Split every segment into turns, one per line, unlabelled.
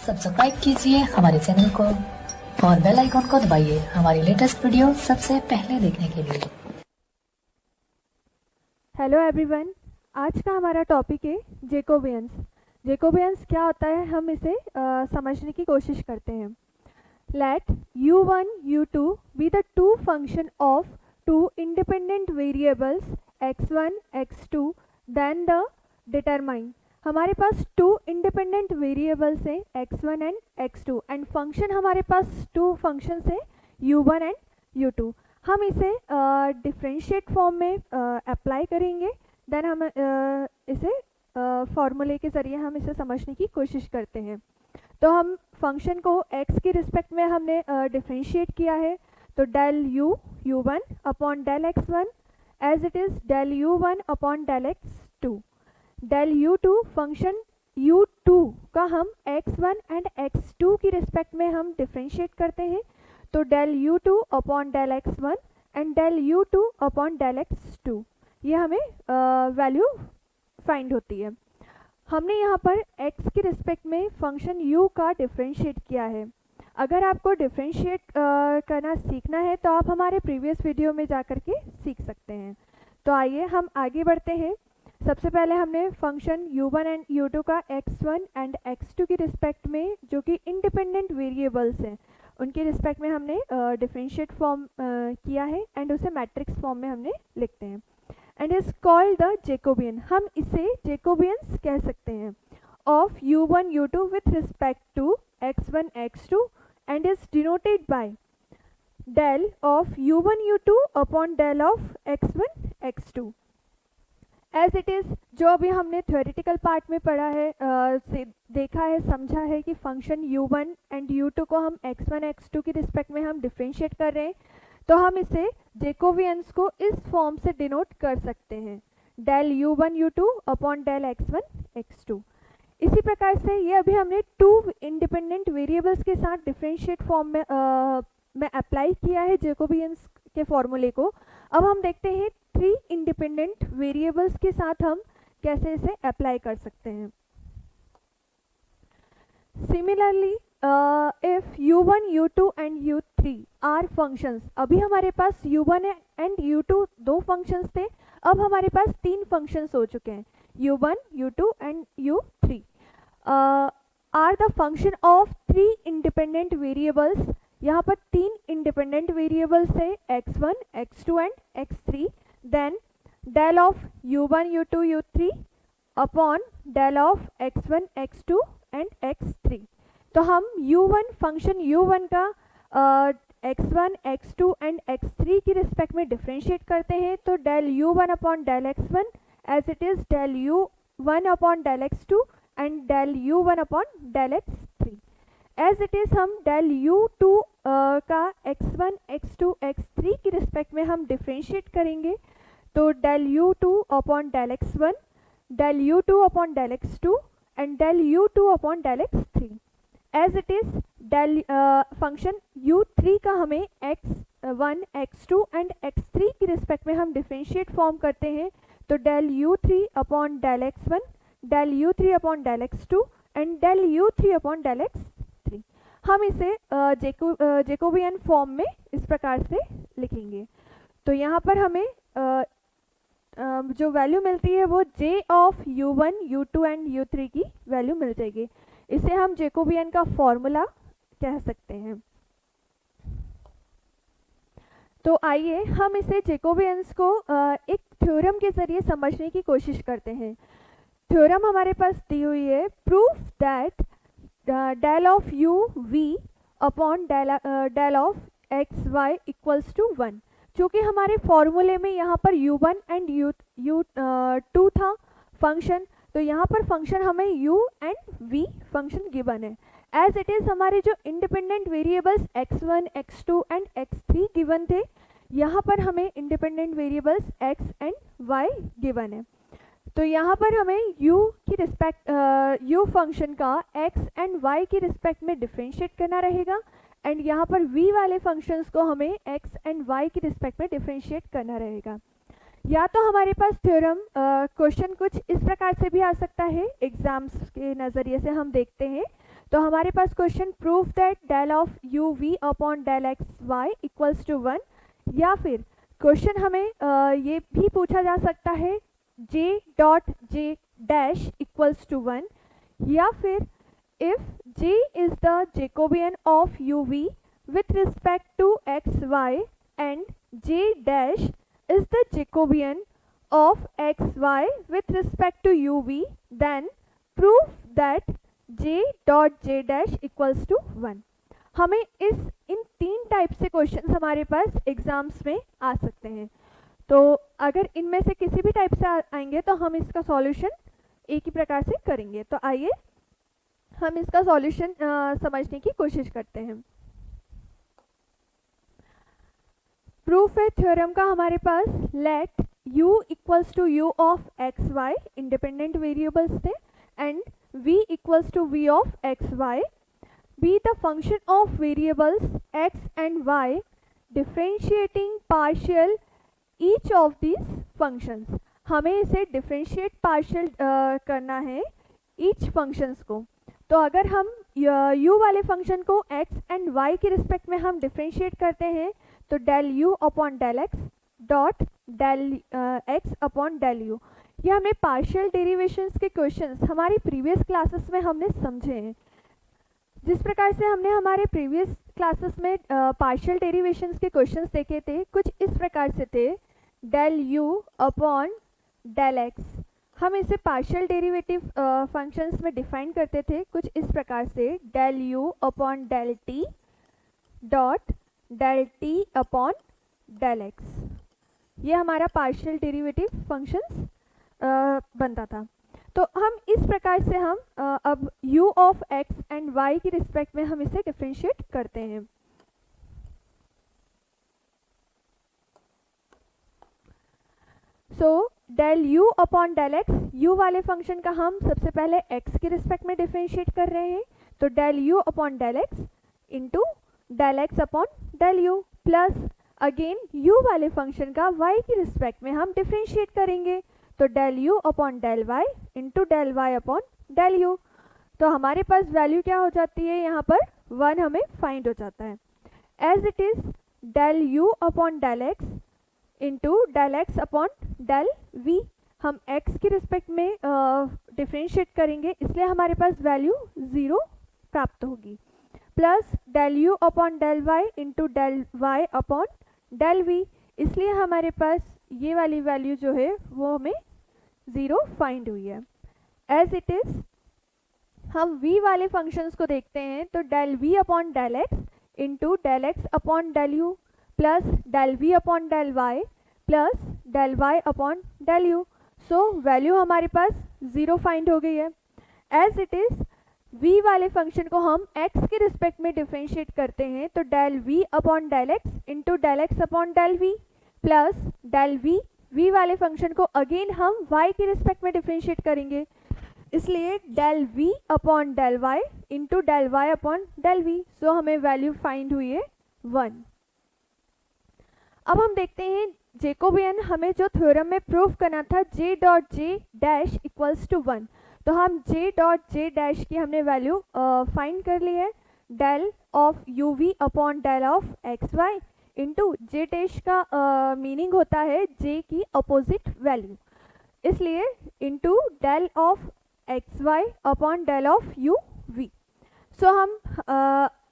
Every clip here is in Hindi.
सब्सक्राइब कीजिए हमारे चैनल को और बेल आइकन को दबाइए हमारी लेटेस्ट वीडियो सबसे पहले देखने के लिए।
हेलो एवरीवन, आज का हमारा टॉपिक है जैकोबियंस। जैकोबियंस क्या होता है, हम इसे समझने की कोशिश करते हैं। Let u1 u2 be the two function of two independent variables x1 x2 then the determine. हमारे पास टू इंडिपेंडेंट वेरिएबल्स हैं x1 and x2 and function हमारे पास टू फंक्शंस हैं u1 एंड u2। हम इसे डिफरेंशिएट फॉर्म में अप्लाई करेंगे, देन हम इसे फॉर्मूले के ज़रिए हम इसे समझने की कोशिश करते हैं। तो हम फंक्शन को x के रिस्पेक्ट में हमने डिफरेंशिएट किया है, तो del u1 upon del x1 as it is del u1 upon del x2। Del u2 function u2 का हम x1 एंड x2 की रिस्पेक्ट में हम डिफरेंशिएट करते हैं, तो del u2 upon del x1 and del u2 upon del x2 ये हमें वैल्यू फाइंड होती है। हमने यहाँ पर x के रिस्पेक्ट में फंक्शन u का डिफरेंशिएट किया है। अगर आपको डिफरेंशिएट करना सीखना है तो आप हमारे प्रीवियस वीडियो में जाकर के सीख सकते हैं। तो आइए हम आगे बढ़ते हैं। सबसे पहले हमने फंक्शन u1 एंड u2 का x1 एंड x2 की रिस्पेक्ट में, जो कि इंडिपेंडेंट वेरिएबल्स हैं, उनके रिस्पेक्ट में हमने डिफरेंशिएट फॉर्म किया है एंड उसे मैट्रिक्स फॉर्म में हमने लिखते हैं and is called the Jacobian. हम इसे जैकोबियंस कह सकते हैं of u1 u2 with respect to x1 x2 and is denoted by del of u1 u2 upon del of x1 x2 as it is. जो अभी हमने थ्योरेटिकल पार्ट में पढ़ा है, देखा है, समझा है कि फंक्शन u1 एंड u2 को हम x1 x2 की रिस्पेक्ट में हम डिफरेंशिएट कर रहे हैं, तो हम इसे जैकोबियंस को इस फॉर्म से डिनोट कर सकते हैं, del u1 u2 upon del x1 x2। इसी प्रकार से ये अभी हमने टू इंडिपेंडेंट वेरिएबल्स के साथ डिफरेंशिएट फॉर्म में अप्लाई किया है जैकोबियंस के फॉर्मूले को। अब हम देखते हैं थ्री इंडिपेंडेंट वेरिएबल्स के साथ हम कैसे इसे अप्लाई कर सकते हैं। Similarly if u1 u2 and u3 are functions, अभी हमारे पास u1 एंड u2 दो फंक्शंस थे, अब हमारे पास तीन फंक्शंस हो चुके हैं, u1 u2 and u3 are the function of three independent variables. यहाँ पर तीन इंडिपेंडेंट वेरिएबल्स है x1 x2 and x3, then del of u1 u2 u3 upon del of x1 x2 and x3। तो हम u1 फंक्शन u1 का x1 x2 एंड x3 की रिस्पेक्ट में डिफरेंशिएट करते हैं, तो del u1 upon del x1 as it is del u1 upon del x2 and del u1 upon del x3। As it is हम डेल u2 का x1 x2 x3 की रिस्पेक्ट में हम डिफरेंशिएट करेंगे, तो del u2 upon del x1, del u2 upon del x2 and del u2 upon del x3। As it is del function u3 का हमें x1 x2 एंड x3 की रिस्पेक्ट में हम डिफरेंशिएट फॉर्म करते हैं, तो del u3 upon del x1, del u3 upon del x2 and del u3 upon del x3। हम इसे जैकोबियन फॉर्म में इस प्रकार से लिखेंगे। तो यहाँ पर हमें जो वैल्यू मिलती है वो j of u1 u2 and u3 की वैल्यू मिल जाएगी। इसे हम जैकोबियन का फॉर्मूला कह सकते हैं। तो आइए हम इसे जैकोबियंस को एक थ्योरम के जरिए समझने की कोशिश करते हैं। थ्योरम हमारे पास दी हुई है, proof that del of u v upon del of x y equals to 1। चूँकि हमारे फॉर्मूले में यहाँ पर u1 एंड u2 था फंक्शन, तो यहाँ पर फंक्शन हमें u and v function given है। एज इट इज़ हमारे जो independent variables x1 x2 and x3 given थे, यहाँ पर हमें independent variables x and y given है। तो यहाँ पर हमें u की रिस्पेक्ट u फंक्शन का x एंड y की रिस्पेक्ट में डिफरेंशिएट करना रहेगा एंड यहाँ पर v वाले फंक्शंस को हमें x एंड y की रिस्पेक्ट में डिफरेंशिएट करना रहेगा। या तो हमारे पास थ्योरम क्वेश्चन कुछ इस प्रकार से भी आ सकता है, एग्जाम्स के नज़रिए से हम देखते हैं तो हमारे पास question proof that del of u v upon del x y equals to 1, या फिर क्वेश्चन हमें ये भी पूछा जा सकता है j dot j dash equals to 1, या फिर if j is the Jacobian of uv with respect to xy and j dash is the Jacobian of xy with respect to uv, then prove that j dot j dash equals to 1. हमें इन 3 टाइप से क्वेश्चंस हमारे पास एग्जाम्स में आ सकते हैं। तो अगर इनमें से किसी भी टाइप से आएंगे तो हम इसका सॉल्यूशन एक ही प्रकार से करेंगे। तो आइए हम इसका सॉल्यूशन समझने की कोशिश करते हैं। प्रूफ है थ्योरम का हमारे पास let u equals to u of x y, independent variables थे, and v equals to v of x y be the function of variables x and y differentiating partial each of these functions. हमें इसे डिफरेंशिएट पार्शियल करना है ईच फंक्शंस को। तो अगर हम u वाले फंक्शन को x एंड y के रिस्पेक्ट में हम डिफरेंशिएट करते हैं तो del u upon del x dot del x upon del u। ये हमने पार्शियल डेरिवेशंस के क्वेश्चंस हमारी प्रीवियस क्लासेस में हमने समझे हैं। जिस प्रकार से हमने हमारे प्रीवियस क्लासेस में पार्शियल डेरिवेशंस के क्वेश्चंस देखे थे, कुछ इस प्रकार से थे del u upon del x। हम इसे पार्शियल डेरिवेटिव फंक्शंस में डिफाइन करते थे कुछ इस प्रकार से del u upon del t dot del t upon del x। ये हमारा पार्शियल डेरिवेटिव फंक्शंस बनता था। तो हम इस प्रकार से हम अब u of x and y की रिस्पेक्ट में हम इसे डिफरेंशिएट करते हैं। So del u upon del x, u वाले फंक्शन का हम सबसे पहले x के रिस्पेक्ट में डिफरेंशिएट कर रहे हैं, तो del u upon del x into del x upon del u, plus again u वाले फंक्शन का y की रिस्पेक्ट में हम डिफरेंशिएट करेंगे, तो del u upon del y into del y upon del u। तो हमारे पास वैल्यू क्या हो जाती है, यहाँ पर 1 हमें फाइंड हो जाता है। As it is del u upon del x into del x upon del v, हम x के रिस्पेक्ट में डिफरेंशिएट करेंगे, इसलिए हमारे पास वैल्यू 0 प्राप्त होगी, plus del u upon del y into del y upon del v, इसलिए हमारे पास ये वाली वैल्यू जो है वो हमें 0 फाइंड हुई है। एज इट इज हम v वाले फंक्शंस को देखते हैं, तो del v upon del x into del x upon del u plus del v upon del y plus del y upon del u। So value हमारे पास 0 फाइंड हो गई है। एज इट इज v वाले फंक्शन को हम x के रिस्पेक्ट में डिफरेंशिएट करते हैं, तो del v upon del x into del x upon del v plus del v वाले फंक्शन को अगेन हम y के रिस्पेक्ट में डिफरेंशिएट करेंगे, इसलिए del v upon del y into del y upon del v। So हमें वैल्यू फाइंड हुई है 1। अब हम देखते हैं जेकोबियन हमें जो थ्योरम में प्रूफ करना था j dot j dash equals to 1, तो हम j डॉट j डैश की हमने वैल्यू फाइंड कर ली है, del of u v upon del of x y into j dash का मीनिंग होता है j की अपोजिट वैल्यू, इसलिए into del of x y upon del of u v. So हम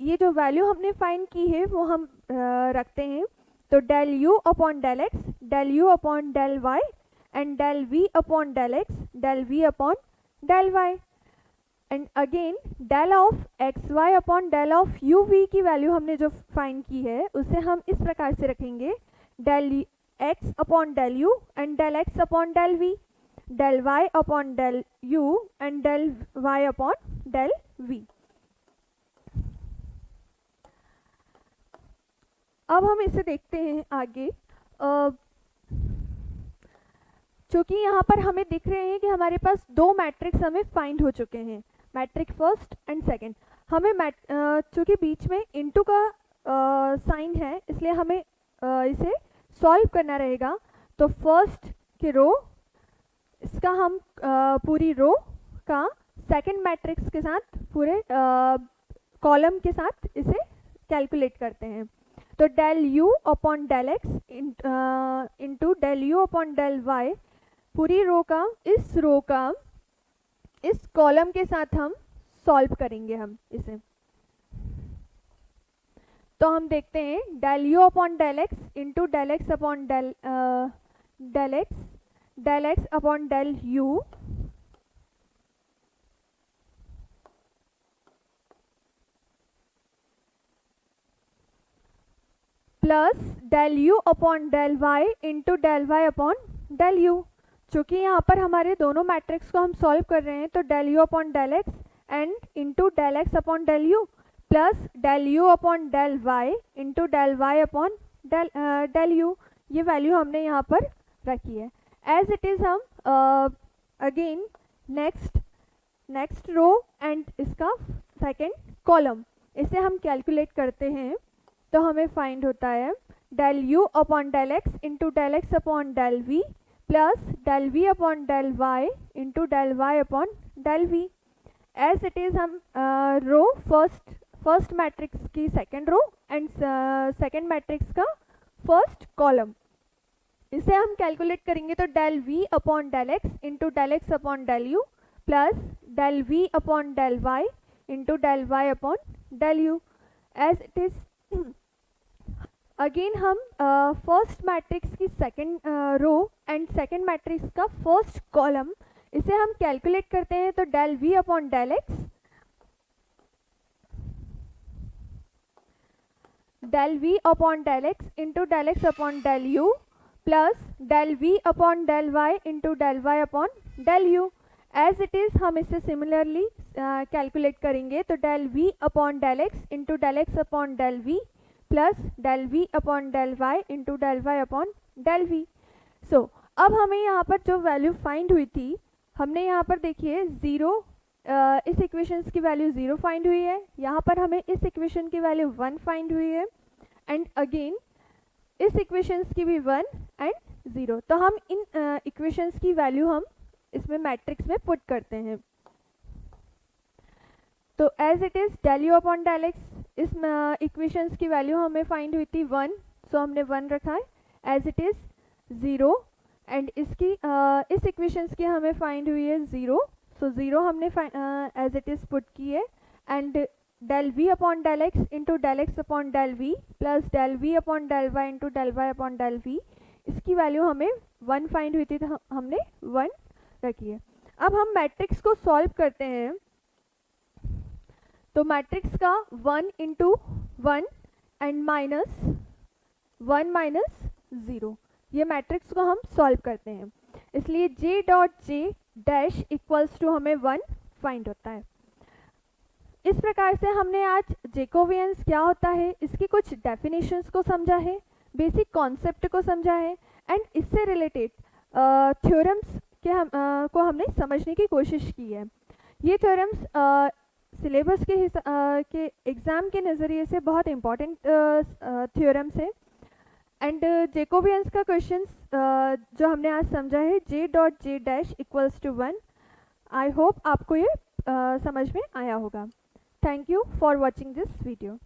ये जो वैल्यू हमने फाइंड की है वो हम रखते हैं, तो del u upon del x, del u upon del y and del v upon del x, del v upon del y, and again del of x y upon del of u v की वैल्यू हमने जो फाइंड की है उसे हम इस प्रकार से रखेंगे, del x upon del u and del x upon del v, del y upon del u and del y upon del v। अब हम इसे देखते हैं आगे। चूँकि यहाँ पर हमें दिख रहे हैं कि हमारे पास 2 मैट्रिक्स हमें फाइंड हो चुके हैं, मैट्रिक फर्स्ट एंड सेकंड। हमें चूँकि बीच में इनटू का साइन है, इसलिए हमें इसे सॉल्व करना रहेगा। तो फर्स्ट की रो, इसका हम पूरी रो का सेकंड मैट्रिक्स के साथ पूरे कॉलम के साथ इसे कैलकुलेट करते हैं। तो del u upon del x into del u upon del y, पूरी रो का इस कॉलम के साथ हम सॉल्व करेंगे हम इसे। तो हम देखते हैं del u upon del x into del x upon del x upon del u plus del u upon del y into del y upon del u. चूँकि यहाँ पर हमारे दोनों मैट्रिक्स को हम सॉल्व कर रहे हैं, तो del u upon del x and into del x upon del u plus del u upon del y into del y upon del u, ये वैल्यू हमने यहाँ पर रखी है। एज इट इज़ हम अगेन नेक्स्ट रो एंड इसका सेकेंड कॉलम, इसे हम कैलकुलेट करते हैं। तो हमें फाइंड होता है del u upon del x into del x upon del v plus del v upon del y into del y upon del v. As it is हम रो फर्स्ट मैट्रिक्स की second row and second matrix का फर्स्ट कॉलम, इसे हम कैलकुलेट करेंगे। तो del v upon del x into del x upon del u plus del v upon del y into del y upon del u. As it is again हम फर्स्ट मैट्रिक्स की second row and second matrix का फर्स्ट कॉलम, इसे हम कैलकुलेट करते हैं। तो del v upon del x into del x upon del u plus del v upon del y into del y upon del u. As it is हम इसे सिमिलरली कैलकुलेट करेंगे। तो del v upon del x into del x upon del v plus del v upon del y into del y upon del v. So अब हमें यहाँ पर जो वैल्यू फाइंड हुई थी, हमने यहाँ पर देखिए 0, इस इक्वेशंस की वैल्यू 0 फाइंड हुई है, यहाँ पर हमें इस इक्वेशन की वैल्यू 1 फाइंड हुई है एंड अगेन इस इक्वेशंस की भी 1 एंड 0। तो हम इन इक्वेशंस की वैल्यू हम इसमें मैट्रिक्स में पुट करते हैं। तो as it is del u upon del x, इस इक्वेशंस की वैल्यू हमें फाइंड हुई थी 1, सो हमने 1 रखा है। एज इट इज़ 0 एंड इसकी इस इक्वेशंस की हमें फाइंड हुई है 0, सो 0 हमने एज इट इज़ पुट की है and del v upon del x into del x upon del v plus del v upon del y into del y upon del v, इसकी वैल्यू हमें 1 फाइंड हुई थी, तो हमने 1 रखी है। अब हम मैट्रिक्स को सॉल्व करते हैं। तो मैट्रिक्स का 1 इंटू 1 एंड माइनस 1 माइनस 0, ये मैट्रिक्स को हम सॉल्व करते हैं। इसलिए j dot j dash equals to हमें 1 फाइंड होता है। इस प्रकार से हमने आज जैकोबियंस क्या होता है, इसकी कुछ डेफिनेशंस को समझा है, बेसिक कॉन्सेप्ट को समझा है एंड इससे रिलेटेड थ्योरम्स को हमने समझने की कोशिश की है। ये थ्योरम्स सिलेबस के एग्ज़ाम के नज़रिए से बहुत इम्पॉर्टेंट थ्योरम्स है एंड जैकोबियंस का क्वेश्चंस जो हमने आज समझा है j dot j dash equals to 1। I hope आपको ये समझ में आया होगा। Thank you for watching this video.